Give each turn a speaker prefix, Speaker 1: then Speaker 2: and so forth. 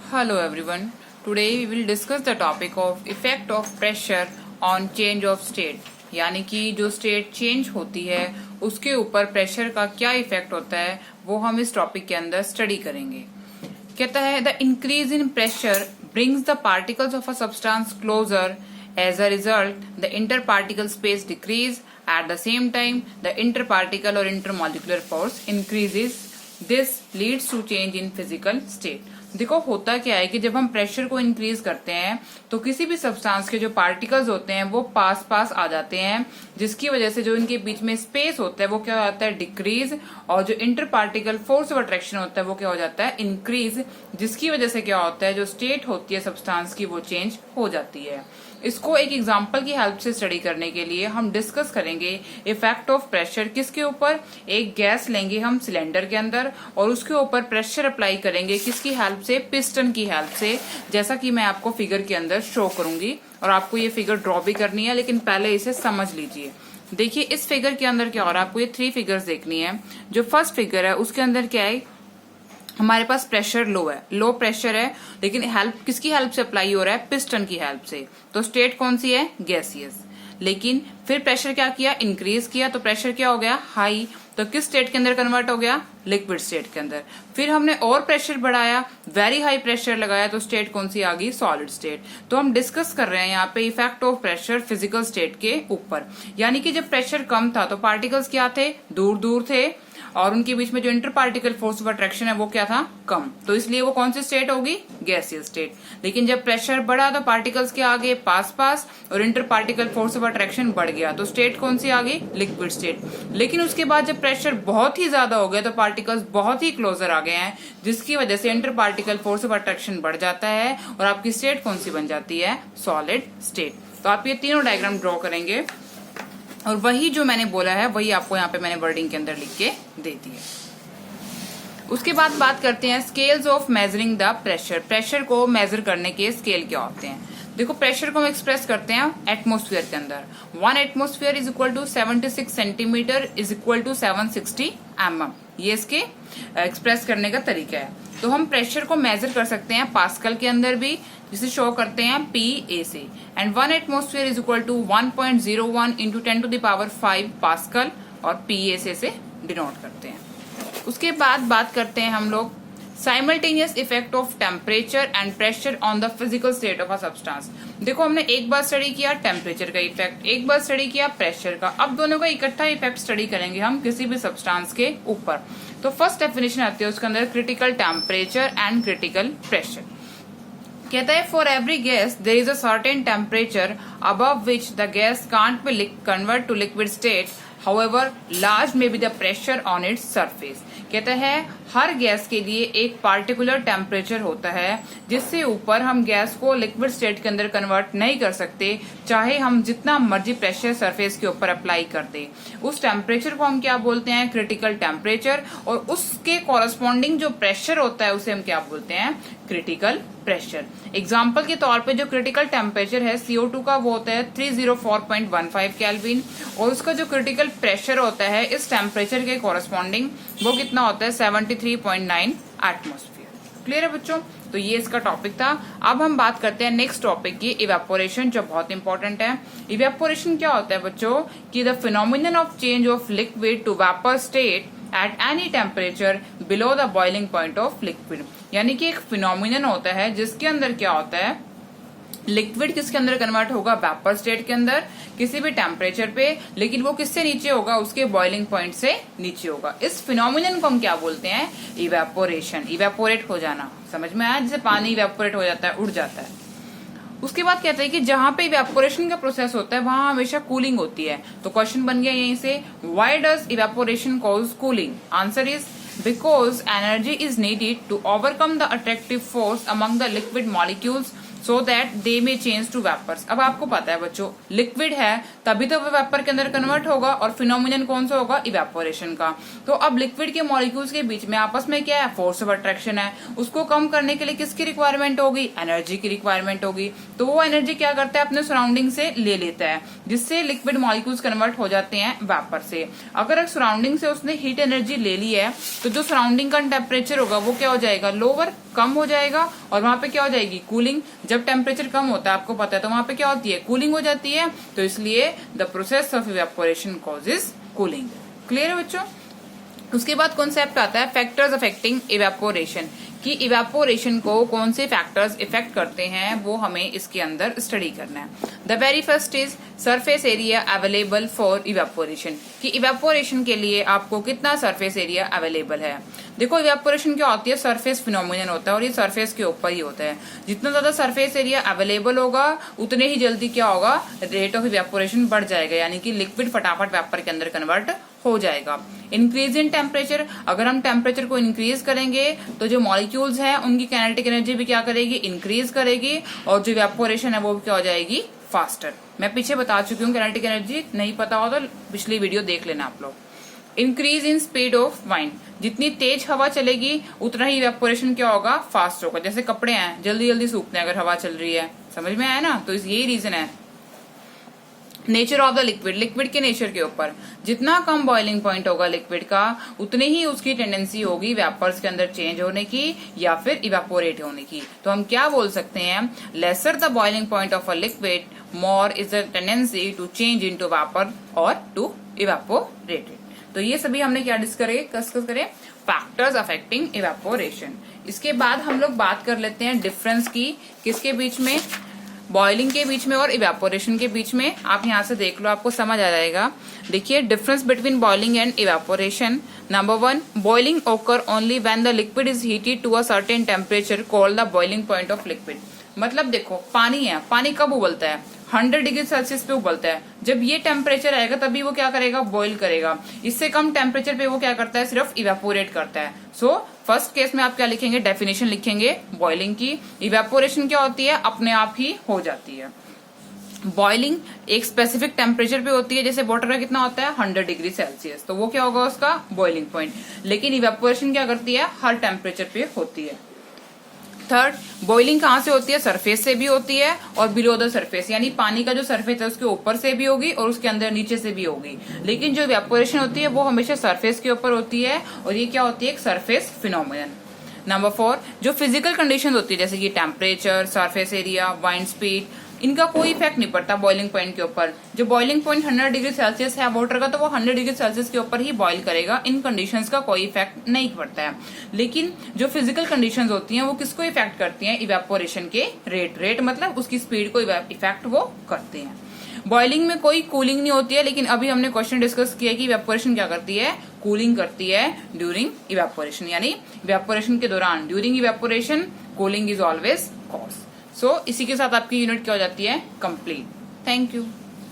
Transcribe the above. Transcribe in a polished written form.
Speaker 1: Hello everyone. Today we will discuss the topic of effect of pressure on change of state. यानी कि जो state change होती है उसके ऊपर प्रेशर का क्या इफेक्ट होता है वो हम इस टॉपिक के अंदर स्टडी करेंगे। कहता है the increase in pressure brings the particles of a substance closer. As a result, the interparticle space decrease. At the same time, the interparticle or intermolecular force increases. This leads to change in physical state. देखो होता क्या है कि जब हम pressure को increase करते हैं तो किसी भी सब्सटेंस के जो पार्टिकल्स होते हैं वो पास पास आ जाते हैं, जिसकी वजह से जो इनके बीच में स्पेस होता है वो क्या हो जाता है डिक्रीज, और जो inter particle force of attraction होता है वो क्या हो जाता है इंक्रीज, जिसकी वजह से क्या होता है जो स्टेट होती है सब्सटेंस की वो चेंज हो जाती है। इसको एक एग्जांपल की हेल्प से स्टडी करने के लिए हम डिस्कस करेंगे इफेक्ट ऑफ प्रेशर किसके ऊपर। एक गैस लेंगे हम सिलेंडर के अंदर और उसके ऊपर प्रेशर अप्लाई करेंगे किसकी हेल्प से, पिस्टन की हेल्प से, जैसा कि मैं आपको फिगर के अंदर शो करूंगी और आपको ये फिगर ड्रॉ भी करनी है, लेकिन पहले इसे समझ लीजिए। देखिए इस फिगर के अंदर क्या हो रहा है, आपको ये 3 फिगर्स देखनी है। जो फर्स्ट फिगर है उसके अंदर क्या है, हमारे पास प्रेशर लो है, लो प्रेशर है, लेकिन हेल्प किसकी हेल्प से अप्लाई हो रहा है, पिस्टन की हेल्प से। तो स्टेट कौन सी है, गैसियस। लेकिन फिर प्रेशर क्या किया, इंक्रीज किया, तो प्रेशर क्या हो गया, हाई। तो किस स्टेट के अंदर कन्वर्ट हो गया, लिक्विड स्टेट के अंदर। फिर हमने और प्रेशर बढ़ाया, वेरी हाई प्रेशर लगाया, तो स्टेट कौन सी आ गई, सॉलिड स्टेट। तो हम डिस्कस कर रहे हैं यहाँ पे effect of pressure physical state के ऊपर। यानी कि जब प्रेशर कम था तो पार्टिकल्स क्या थे, दूर दूर थे, और उनके बीच में जो inter particle force of attraction है वो क्या था, कम। तो इसलिए वो कौन सी स्टेट होगी, गैसियस स्टेट। लेकिन जब प्रेशर बढ़ा तो पार्टिकल्स के आगे पास पास और inter particle force of attraction बढ़ गया, तो स्टेट कौन सी आ गई, लिक्विड स्टेट। लेकिन उसके बाद जब प्रेशर बहुत ही ज्यादा हो गया तो पार्टिकल्स बहुत ही क्लोजर आ गए हैं, जिसकी वजह से inter particle force of attraction बढ़ जाता है और आपकी स्टेट कौन सी बन जाती है, सॉलिड स्टेट। तो आप ये तीनों डायग्राम ड्रॉ करेंगे और वही जो मैंने बोला है वही आपको यहाँ पे मैंने वर्डिंग के अंदर लिख के दे दी है। उसके बाद बात करते हैं scales of measuring the pressure. Pressure को मेजर करने के स्केल क्या होते हैं। देखो प्रेशर को हम एक्सप्रेस करते हैं एटमोस्फेयर के अंदर। 1 atmosphere is equal to 76 centimetre is equal to 760 mm। ये इसके एक्सप्रेस करने का तरीका है। तो हम प्रेशर को मेजर कर सकते हैं पास्कल के अंदर भी, जिसे शो करते हैं PA से। And 1 atmosphere is equal to 1.01 into 10 to the power 5 pascal, और PA से डिनोट करते हैं। उसके बाद बात करते हैं हम लोग simultaneous effect of temperature and pressure on the physical state of a substance. देखो हमने एक बार स्टडी किया टेम्परेचर का इफेक्ट, एक बार स्टडी किया प्रेशर का, अब दोनों का इकट्ठा इफेक्ट स्टडी करेंगे हम किसी भी सब्सटेंस के ऊपर। तो फर्स्ट डेफिनेशन आती है उसके अंदर critical temperature and critical pressure. कहता है for every gas there is a certain temperature above which the gas can't be convert to liquid state, however large may be the pressure on its surface। कहता है हर gas के लिए एक particular temperature होता है जिससे ऊपर हम गैस को लिक्विड स्टेट के अंदर कन्वर्ट नहीं कर सकते, चाहे हम जितना मर्जी प्रेशर सरफेस के ऊपर अप्लाई कर दे। उस टेम्परेचर को हम क्या बोलते हैं, क्रिटिकल टेम्परेचर, और उसके कॉरस्पॉन्डिंग जो प्रेशर होता है उसे हम क्या बोलते हैं, क्रिटिकल प्रेशर। एग्जाम्पल के तौर पे जो क्रिटिकल टेम्परेचर है CO2 का वो होता है 304.15 केल्विन, और उसका जो क्रिटिकल प्रेशर होता है इस टेम्परेचर के कॉरस्पॉन्डिंग वो कितना होता है 73.9 एटमोस्फियर। क्लियर है बच्चों। तो ये इसका टॉपिक था। अब हम बात करते हैं नेक्स्ट टॉपिक की, इवेपोरेशन, जो बहुत इंपॉर्टेंट है। इवेपोरेशन क्या होता है बच्चों, कि the phenomenon of change of liquid to vapour state at any temperature below the boiling point of liquid. यानी कि एक फिनोमिनन होता है जिसके अंदर क्या होता है, लिक्विड किसके अंदर कन्वर्ट होगा, वेपर स्टेट के अंदर किसी भी टेम्परेचर पे, लेकिन वो किससे नीचे होगा, उसके बॉइलिंग पॉइंट से नीचे होगा। इस फिनोमिनन को हम क्या बोलते हैं, इवेपोरेशन। इवेपोरेट हो जाना, समझ में आया, जैसे पानी इवेपोरेट हो जाता है, उड़ जाता है। उसके बाद कहते हैं कि जहां पे इवेपोरेशन का प्रोसेस होता है वहां हमेशा कूलिंग होती है। तो क्वेश्चन बन गया यहीं से, why does evaporation cause cooling. Answer is because energy is needed to overcome the attractive force among the liquid molecules so that they may change to vapors। अब आपको पता है बच्चों लिक्विड है तभी तो वो वेपर के अंदर कन्वर्ट होगा, और फिनोमिनन कौन सा होगा, इवेपोरेशन का। तो अब लिक्विड के मॉलिक्यूल्स के बीच में आपस में क्या है, फोर्स ऑफ अट्रैक्शन है। उसको कम करने के लिए किसकी रिक्वायरमेंट होगी, एनर्जी की रिक्वायरमेंट होगी। तो वो एनर्जी क्या करता है, अपने सराउंडिंग से ले लेता है, जिससे लिक्विड मॉलिक्यूल्स कन्वर्ट हो जाते हैं वेपर से। अगर सराउंडिंग से उसने हीट एनर्जी ले ली है तो जो सराउंडिंग का टेम्परेचर होगा वो क्या हो जाएगा, लोअर, कम हो जाएगा और वहां पे क्या हो जाएगी, कूलिंग। जब टेम्परेचर कम होता है आपको पता है तो वहां पे क्या होती है, कूलिंग हो जाती है। तो इसलिए the process of evaporation causes cooling. Clear है बच्चों। उसके बाद कॉन्सेप्ट आता है फैक्टर्स अफेक्टिंग इवेपोरेशन, कि इवेपोरेशन को कौन से फैक्टर्स इफेक्ट करते हैं वो हमें इसके अंदर स्टडी करना है। The very first is surface area available for evaporation, कि इवेपोरेशन के लिए आपको कितना सरफेस एरिया अवेलेबल है। देखो इवेपोरेशन क्या होती है, सरफेस फिनोमिनन होता है और ये सरफेस के ऊपर ही होता है। जितना ज्यादा सरफेस एरिया अवेलेबल होगा उतने ही जल्दी क्या होगा, रेट ऑफ इवेपोरेशन बढ़ जाएगा, यानी कि लिक्विड फटाफट वेपर के अंदर कन्वर्ट हो जाएगा। इंक्रीज इन टेम्परेचर, अगर हम टेम्परेचर को इंक्रीज करेंगे तो जो मॉलिक्यूल्स हैं उनकी काइनेटिक एनर्जी भी क्या करेगी, इंक्रीज करेगी, और जो इवेपोरेशन है वो भी क्या हो जाएगी, फास्टर। मैं पीछे बता चुकी हूँ काइनेटिक एनर्जी, नहीं पता हो तो पिछली वीडियो देख लेना आप लोग। Increase in speed of wind, जितनी तेज हवा चलेगी उतना ही इवेपोरेशन क्या होगा, फास्ट होगा। जैसे कपड़े हैं जल्दी जल्दी सूखते हैं अगर हवा चल रही है, समझ में आया ना। तो यही रीजन है। Nature of the liquid, liquid के नेचर के ऊपर, जितना कम बॉइलिंग पॉइंट होगा लिक्विड का उतनी ही उसकी टेंडेंसी होगी वेपर्स के अंदर चेंज होने की या फिर इवेपोरेट होने की। तो हम क्या बोल सकते हैं, lesser the boiling point of a liquid more is the tendency to change into vapour और टू इवेपोरेट। तो ये सभी हमने क्या डिस्कस करे, फैक्टर्स अफेक्टिंग इवेपोरेशन। इसके बाद हम लोग बात कर लेते हैं डिफरेंस की, किसके बीच में, बॉइलिंग के बीच में और इवेपोरेशन के बीच में। आप यहाँ से देख लो, आपको समझ आ जाएगा। देखिए difference between boiling and evaporation. Number 1, boiling occur only when the liquid is heated to a certain temperature called the boiling point of liquid. मतलब देखो पानी है, पानी कब उबलता है, 100 डिग्री सेल्सियस पे उबलता है। जब ये टेम्परेचर आएगा तभी वो क्या करेगा, बॉईल करेगा। इससे कम टेम्परेचर पे वो क्या करता है, सिर्फ इवेपोरेट करता है। सो फर्स्ट केस में आप क्या लिखेंगे, डेफिनेशन लिखेंगे बॉइलिंग की। इवेपोरेशन क्या होती है, अपने आप ही हो जाती है। बॉइलिंग एक स्पेसिफिक टेम्परेचर पे होती है, जैसे वाटर का कितना होता है 100 डिग्री सेल्सियस, तो वो क्या होगा उसका बॉइलिंग पॉइंट। लेकिन इवेपोरेशन क्या करती है, हर टेम्परेचर पे होती है। थर्ड, बॉइलिंग कहाँ से होती है, सरफेस से भी होती है और बिलो द सरफेस, यानी पानी का जो सरफेस है उसके ऊपर से भी होगी और उसके अंदर नीचे से भी होगी। लेकिन जो इवेपोरेशन होती है वो हमेशा सरफेस के ऊपर होती है और ये क्या होती है, एक सरफेस फिनोमिनन। नंबर 4, जो फिजिकल कंडीशन होती है जैसे कि temperature, surface area, wind speed, इनका कोई इफेक्ट नहीं पड़ता बॉइलिंग पॉइंट के ऊपर। जो बॉइलिंग पॉइंट 100 डिग्री सेल्सियस है वाटर का, तो वो 100 डिग्री सेल्सियस के ऊपर ही बॉइल करेगा। इन कंडीशंस का कोई इफेक्ट नहीं पड़ता है। लेकिन जो फिजिकल कंडीशंस होती हैं वो किसको इफेक्ट करती हैं, इवेपोरेशन के रेट मतलब उसकी स्पीड को इफेक्ट वो करते हैं। बॉइलिंग में कोई कूलिंग नहीं होती है, लेकिन अभी हमने क्वेश्चन डिस्कस किया कि इवेपोरेशन क्या करती है, कूलिंग करती है ड्यूरिंग इवेपोरेशन, यानी इवेपोरेशन के दौरान, during evaporation cooling is always cause. So इसी के साथ आपकी यूनिट क्या हो जाती है, कंप्लीट। Thank you.